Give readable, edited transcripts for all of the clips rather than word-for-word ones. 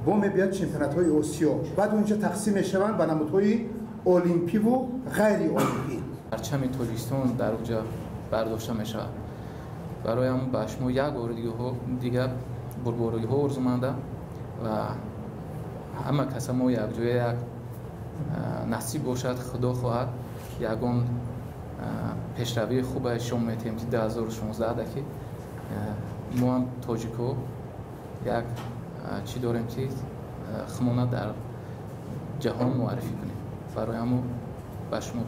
بوم بیاد چمپیونات های آسیا، بعد اونجا تقسیم میشوند به نمودهای المپی و غیر المپی. پرچم تاجیکستان در اونجا برداشته میشه. برای هم به شما یک بار دیگه برگزاری ها آرزومنده و همه کس ما یک جای یک نصیب باشد، خدا خواهد یگان پیشروی خوب شما میتیم که 2016 که ما هم تاجیکو یک چی داریم که خمانه در جهان معرفی کنیم. برای همون به شما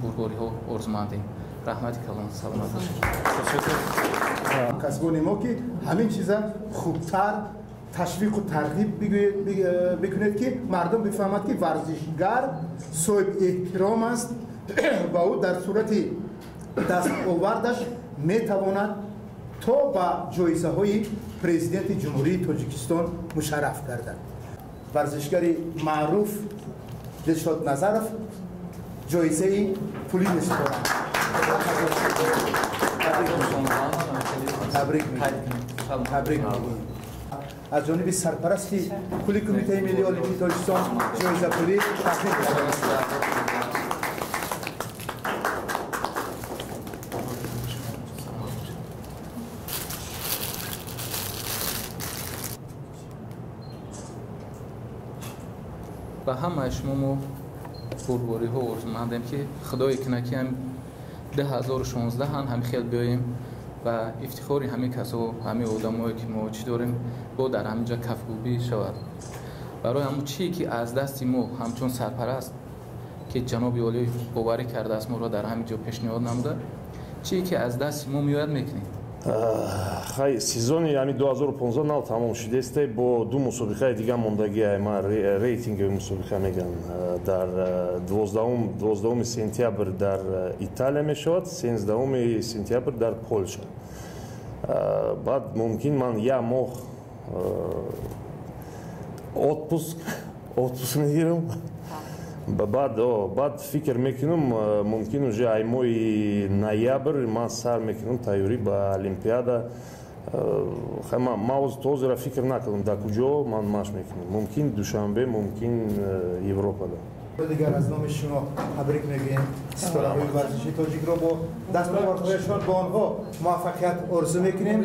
برگزاری ها آرزومندیم. رحمتی کلان، سلامت باشید. کسبان ما که همین چیزا خوبتر تشویق و ترغیب بکنید که مردم بفهمند که ورزشگر صاحب احترام است و او در صورت دست آوردش میتواند تا به جایزه های پرزیدنت جمهوری تاجیکستان مشرف گردد. ورزشگر معروف دلشاد نظرов جایزه پولی می‌سپارند. تبریک میگوییم. از جانب سرپرست کل کمیته ملی المپیک تاجیکستان جایزه پولی تقدیم می‌شود. و همه شما ما برگزاری ها آرزومندیم که خدای کنه که هم 2016 هم خیلی بیاییم و افتخاری همه کسا همه آدمایی که ما چی داریم با در همینجا کفگویی شود. برای همون چی که از دست ما همچون سرپرست که جناب عالی باوری کرده است ما را در همینجا پیشنهاد نموده، چی که از دست ما میاد میکنیم. خیلی سیزن یعنی 2015 نال تمام شده است با دو مسابقه دیگه موندگی ما ریتینگ مسابقه میگن در 12 سپتامبر در ایتالیا میشود، 13 سپتامبر در پولشا. بعد ممکن من یک ماه отпуск میگیرم. بعد فکر میکنم ممکن уже ای ماه ноябр من سر میکنم تیاری با المپیادا. ما توز را فکر نکردم در کجا من ماش میکنم. ممکن دوشنبه، ممکن اروپا. دیگر از نام شما تبریک میگیم. ستاره‌های ورزشی تاجیک را با دست آوردنشان با آنها موفقیت آرزو میکنیم.